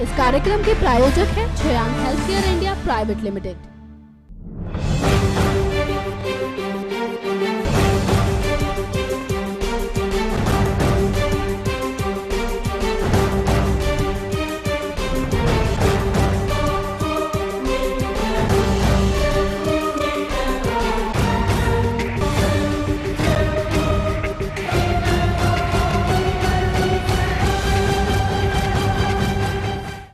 इस कार्यक्रम के प्रायोजक हैं छयांग health care India private limited.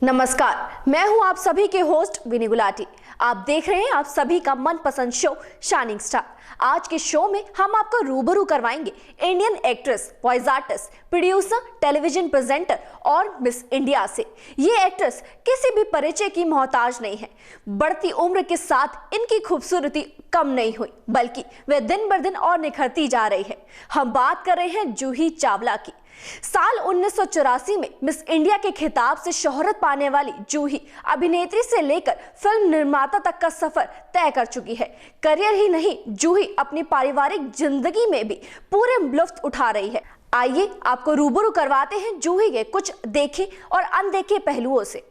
नमस्कार, मैं हूं आप सभी के होस्ट विनी गुलाटी। आप देख रहे हैं आप सभी का मनपसंद शो शाइनिंग स्टार। आज के शो में हम आपको रूबरू करवाएंगे Indian actress, voice artist, producer, television presenter और मिस इंडिया से। ये एक्ट्रेस किसी भी परिचय की मोहताज नहीं है। बढ़ती उम्र के साथ इनकी खूबसूरती कम नहीं हुई, बल्कि वे दिन ब दिन और निखरती जा रही है। हम बात कर रहे हैं जूही चावला की। साल 1984 में मिस इंडिया के खिताब से शोहरत पाने वाली जूही अभिनेत्री से लेकर फिल्म निर्माता तक का सफर तय कर चुकी है। करियर ही नहीं, जूही अपनी पारिवारिक जिंदगी में भी पूरे लुत्फ उठा रही है। आइए आपको रूबरू करवाते हैं जूही के कुछ देखे और अनदेखे पहलुओं से।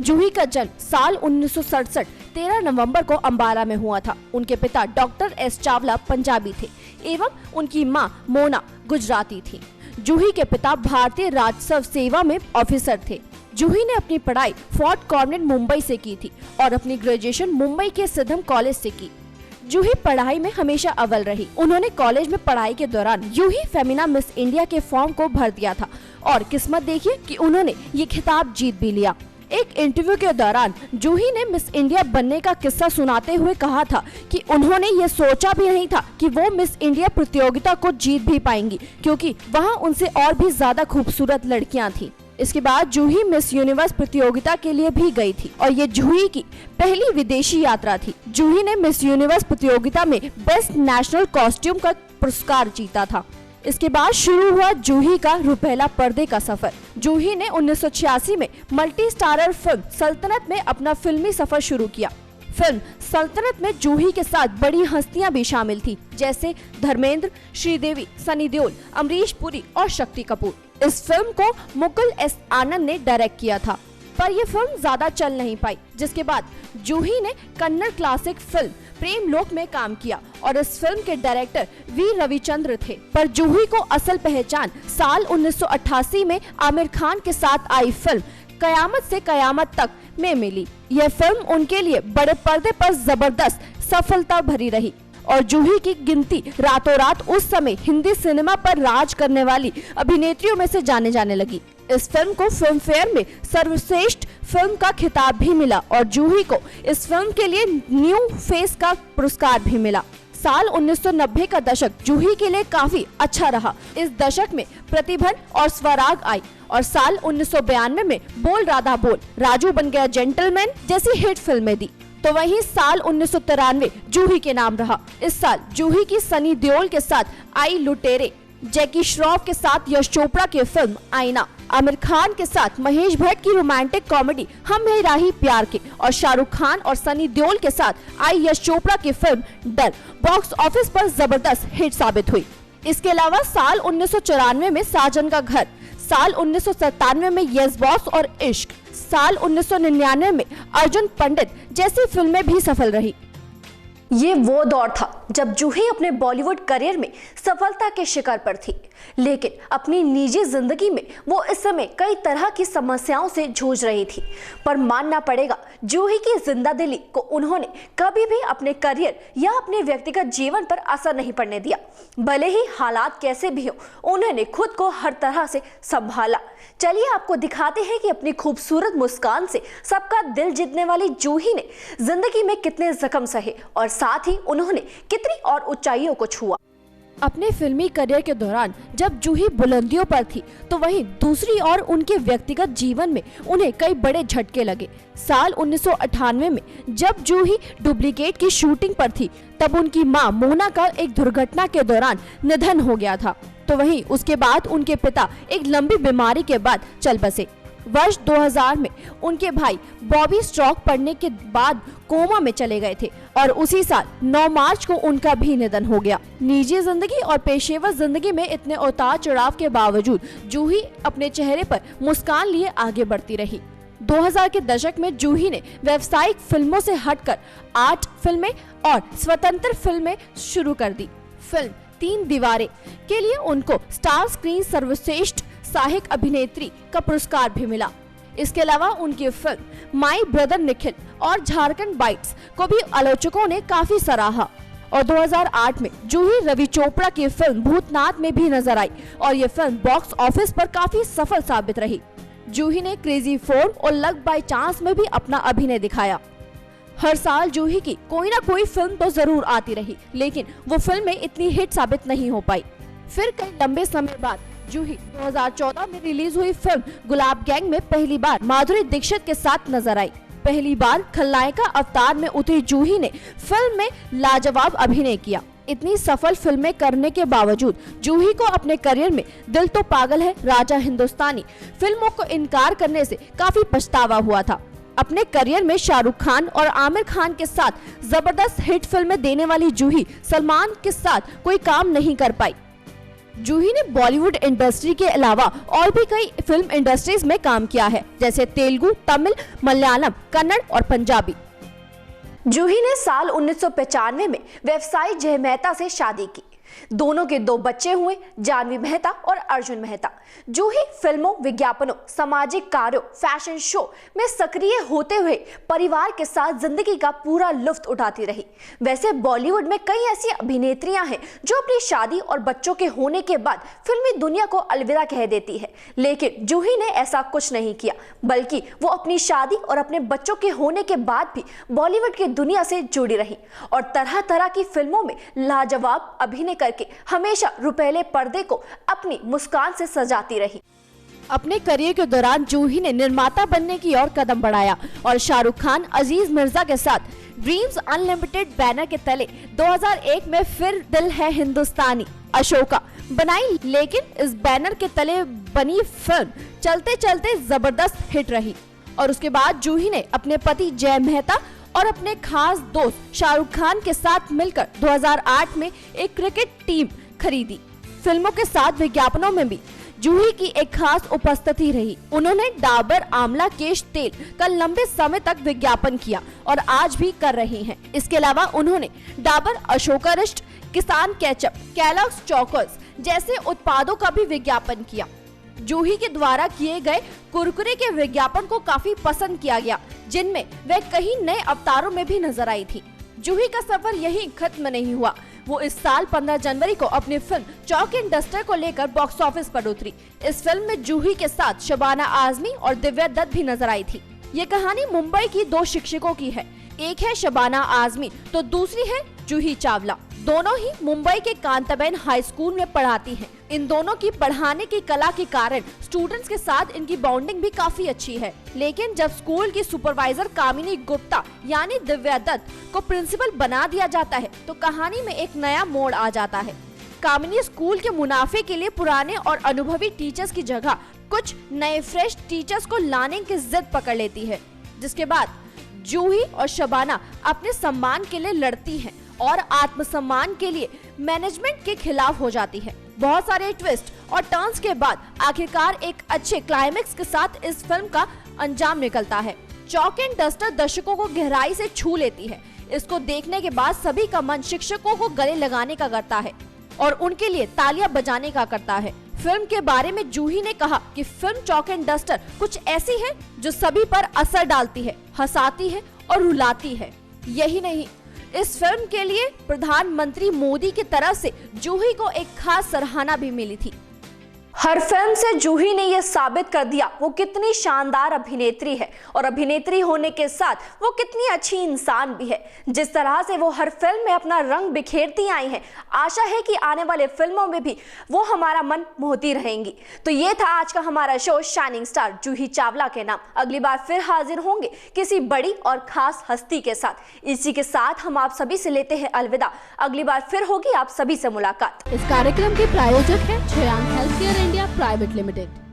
जूही का जन्म साल 1967 13 नवंबर को अंबाला में हुआ था। उनके पिता डॉक्टर एस चावला पंजाबी थे एवं उनकी मां मोना गुजराती थी। जूही के पिता भारतीय राजस्व सेवा में ऑफिसर थे। जूही ने अपनी पढ़ाई फोर्ट कॉर्नेट मुंबई से की थी और अपनी ग्रेजुएशन मुंबई के सिद्धम कॉलेज से की। जूही पढ़ाई में हमेशा अव्वल रही। उन्होंने कॉलेज में पढ़ाई के दौरान यूही फेमिना मिस इंडिया के फॉर्म को भर दिया था और किस्मत देखिए कि उन्होंने ये खिताब जीत भी लिया। एक इंटरव्यू के दौरान जूही ने मिस इंडिया बनने का किस्सा सुनाते हुए कहा था कि उन्होंने ये सोचा भी नहीं था कि वो मिस इंडिया प्रतियोगिता को जीत भी पाएंगी, क्योंकि वहाँ उनसे और भी ज्यादा खूबसूरत लड़कियाँ थीं। इसके बाद जूही मिस यूनिवर्स प्रतियोगिता के लिए भी गई थी और ये जूही की पहली विदेशी यात्रा थी। जूही ने मिस यूनिवर्स प्रतियोगिता में बेस्ट नेशनल कॉस्ट्यूम का पुरस्कार जीता था। इसके बाद शुरू हुआ जूही का रुपहला पर्दे का सफर। जूही ने 1986 में मल्टी स्टारर फिल्म सल्तनत में अपना फिल्मी सफर शुरू किया। फिल्म सल्तनत में जूही के साथ बड़ी हस्तियां भी शामिल थी, जैसे धर्मेंद्र, श्रीदेवी, सनी देओल, अमरीश पुरी और शक्ति कपूर। इस फिल्म को मुकुल एस आनंद ने डायरेक्ट किया था, पर यह फिल्म ज्यादा चल नहीं पाई। जिसके बाद जूही ने कन्नड़ क्लासिक फिल्म प्रेम लोक में काम किया और इस फिल्म के डायरेक्टर वी रविचंद्र थे। पर जूही को असल पहचान साल 1988 में आमिर खान के साथ आई फिल्म कयामत से कयामत तक में मिली। यह फिल्म उनके लिए बड़े पर्दे पर जबरदस्त सफलता भरी रही और जूही की गिनती रातों रात उस समय हिंदी सिनेमा पर राज करने वाली अभिनेत्रियों में से जाने जाने लगी। इस फिल्म को फिल्म फेयर में सर्वश्रेष्ठ फिल्म का खिताब भी मिला और जूही को इस फिल्म के लिए न्यू फेस का पुरस्कार भी मिला। साल 1990 का दशक जूही के लिए काफी अच्छा रहा। इस दशक में प्रतिभन और स्वराग आई और साल 1992 में बोल राधा बोल, राजू बन गया जेंटलमैन जैसी हिट फिल्में दी। तो वहीं साल 1993 जूही के नाम रहा। इस साल जूही की सनी देओल के साथ आई लुटेरे, जैकी श्रॉफ के साथ यश चोपड़ा की फिल्म आईना, आमिर खान के साथ महेश भट्ट की रोमांटिक कॉमेडी हम है राही प्यार के और शाहरुख खान और सनी देओल के साथ आई यश चोपड़ा की फिल्म डर बॉक्स ऑफिस पर जबरदस्त हिट साबित हुई। इसके अलावा साल 1994 में साजन का घर, साल 1997 में यस बॉस और इश्क, साल 1999 में अर्जुन पंडित जैसी फिल्में भी सफल रही। ये वो दौर था जब जूही अपने बॉलीवुड करियर में सफलता के शिखर पर थी, लेकिन अपनी निजी जिंदगी में वो इस समय कई तरह की समस्याओं से जूझ रही थी। पर मानना पड़ेगा, जूही की जिंदा दिली को उन्होंने कभी भी अपने करियर या अपने व्यक्तिगत जीवन पर असर नहीं पड़ने दिया। भले ही हालात कैसे भी हो, उन्होंने खुद को हर तरह से संभाला। चलिए आपको दिखाते हैं कि अपनी खूबसूरत मुस्कान से सबका दिल जीतने वाली जूही ने जिंदगी में कितने जख्म सहे और साथ ही उन्होंने कितनी और ऊंचाइयों को छुआ। अपने फिल्मी करियर के दौरान जब जूही बुलंदियों पर थी, तो वहीं दूसरी ओर उनके व्यक्तिगत जीवन में उन्हें कई बड़े झटके लगे। साल 1998 में जब जूही डुप्लीकेट की शूटिंग पर थी, तब उनकी मां मोना का एक दुर्घटना के दौरान निधन हो गया था। तो वहीं उसके बाद उनके पिता एक लंबी बीमारी के बाद चल बसे। वर्ष 2000 में उनके भाई बॉबी स्ट्रोक पड़ने के बाद कोमा में चले गए थे और उसी साल 9 मार्च को उनका भी निधन हो गया। निजी जिंदगी और पेशेवर जिंदगी में इतने उतार चढ़ाव के बावजूद जूही अपने चेहरे पर मुस्कान लिए आगे बढ़ती रही। 2000 के दशक में जूही ने व्यावसायिक फिल्मों से हटकर आर्ट फिल्में और स्वतंत्र फिल्में शुरू कर दी। फिल्म 3 दीवारें के लिए उनको स्टार स्क्रीन सर्वश्रेष्ठ सहायक अभिनेत्री का पुरस्कार भी मिला। इसके अलावा उनकी फिल्म माय ब्रदर निखिल और झारखंड बाइट्स को भी आलोचकों ने काफी सराहा। और 2008 में जूही रवि चोपड़ा की फिल्म भूतनाथ में भी नजर आई और ये फिल्म बॉक्स ऑफिस पर काफी सफल साबित रही। जूही ने क्रेजी 4 और लक बाय चांस में भी अपना अभिनय दिखाया। हर साल जूही की कोई ना कोई फिल्म तो जरूर आती रही, लेकिन वो फिल्में इतनी हिट साबित नहीं हो पाई। फिर कई लंबे समय बाद जूही 2014 में रिलीज हुई फिल्म गुलाब गैंग में पहली बार माधुरी दीक्षित के साथ नजर आई। पहली बार खलनायिका अवतार में उतरी जूही ने फिल्म में लाजवाब अभिनय किया। इतनी सफल फिल्में करने के बावजूद जूही को अपने करियर में दिल तो पागल है, राजा हिंदुस्तानी फिल्मों को इनकार करने से काफी पछतावा हुआ था। अपने करियर में शाहरुख खान और आमिर खान के साथ जबरदस्त हिट फिल्में देने वाली जूही सलमान के साथ कोई काम नहीं कर पाई। जूही ने बॉलीवुड इंडस्ट्री के अलावा और भी कई फिल्म इंडस्ट्रीज में काम किया है, जैसे तेलुगु, तमिल, मलयालम, कन्नड़ और पंजाबी। जूही ने साल 1995 में व्यवसायी जय मेहता से शादी की। दोनों के 2 बच्चे हुए, जानवी मेहता और अर्जुन मेहता। जूही फिल्मों, विज्ञापनों, सामाजिक कार्यों, फैशन शो में सक्रिय होते हुए परिवार के साथ जिंदगी का पूरा लुत्फ उठाती रही। वैसे बॉलीवुड में कई ऐसी अभिनेत्रियां हैं जो अपनी शादी और बच्चों के होने के बाद फिल्मी दुनिया को अलविदा कह देती है, लेकिन जूही ने ऐसा कुछ नहीं किया, बल्कि वो अपनी शादी और अपने बच्चों के होने के बाद भी बॉलीवुड की दुनिया से जुड़ी रही और तरह तरह की फिल्मों में लाजवाब अभिनय करके हमेशा रुपहले पर्दे को अपनी मुस्कान से सजाती रही। अपने करियर के दौरान जूही ने निर्माता बनने की ओर कदम बढ़ाया और शाहरुख खान, अजीज मिर्जा के साथ ड्रीम्स अनलिमिटेड बैनर के तले 2001 में फिर दिल है हिंदुस्तानी अशोका बनाई, लेकिन इस बैनर के तले बनी फिल्म चलते चलते जबरदस्त हिट रही। और उसके बाद जूही ने अपने पति जय मेहता और अपने खास दोस्त शाहरुख खान के साथ मिलकर 2008 में एक क्रिकेट टीम खरीदी। फिल्मों के साथ विज्ञापनों में भी जूही की एक खास उपस्थिति रही। उन्होंने डाबर आंवला केश तेल का लंबे समय तक विज्ञापन किया और आज भी कर रही हैं। इसके अलावा उन्होंने डाबर अशोकारिष्ट, किसान केचप, कैलॉग्स चॉकोस जैसे उत्पादों का भी विज्ञापन किया। जूही के द्वारा किए गए कुरकुरे के विज्ञापन को काफी पसंद किया गया, जिनमें वह कई नए अवतारों में भी नजर आई थी। जूही का सफर यहीं खत्म नहीं हुआ। वो इस साल 15 जनवरी को अपनी फिल्म चौक एंड डस्टर को लेकर बॉक्स ऑफिस पर उतरी। इस फिल्म में जूही के साथ शबाना आजमी और दिव्या दत्त भी नजर आई थी। ये कहानी मुंबई की 2 शिक्षकों की है। एक है शबाना आजमी तो दूसरी है जूही चावला। दोनों ही मुंबई के कांताबेन हाई स्कूल में पढ़ाती हैं। इन दोनों की पढ़ाने की कला के कारण स्टूडेंट्स के साथ इनकी बॉन्डिंग भी काफी अच्छी है। लेकिन जब स्कूल की सुपरवाइजर कामिनी गुप्ता यानी दिव्या दत्त को प्रिंसिपल बना दिया जाता है तो कहानी में एक नया मोड़ आ जाता है। कामिनी स्कूल के मुनाफे के लिए पुराने और अनुभवी टीचर्स की जगह कुछ नए फ्रेश टीचर्स को लाने की जिद पकड़ लेती है, जिसके बाद जूही और शबाना अपने सम्मान के लिए लड़ती हैं और आत्मसम्मान के लिए मैनेजमेंट के खिलाफ हो जाती है। बहुत सारे ट्विस्ट और टर्न्स के बाद आखिरकार एक अच्छे क्लाइमेक्स के साथ इस फिल्म का अंजाम निकलता है। चौक एंड डस्टर दर्शकों को गहराई से छू लेती है। इसको देखने के बाद सभी का मन शिक्षकों को गले लगाने का करता है और उनके लिए तालियां बजाने का करता है। फिल्म के बारे में जूही ने कहा कि फिल्म चौक एंड डस्टर कुछ ऐसी है जो सभी पर असर डालती है, हंसाती है और रुलाती है। यही नहीं, इस फिल्म के लिए प्रधानमंत्री मोदी की तरफ से जूही को एक खास सराहना भी मिली थी। हर फिल्म से जूही ने यह साबित कर दिया वो कितनी शानदार अभिनेत्री है और अभिनेत्री होने के साथ वो कितनी अच्छी इंसान भी है। जिस तरह से वो हर फिल्म में अपना रंग बिखेरती आई हैं, आशा है कि आने वाले फिल्मों में भी वो हमारा मन मोहती रहेंगी। तो ये था आज का हमारा show shining star Juhi Chawla के नाम। अगली बार फिर हाजिर होंगे किसी बड़ी और खास हस्ती के साथ। इसी के साथ हम आप सभी से लेते हैं अलविदा। अगली बार फिर होगी आप सभी से मुलाकात। इस कार्यक्रम के प्रायोजक है Shreyang health care India private limited.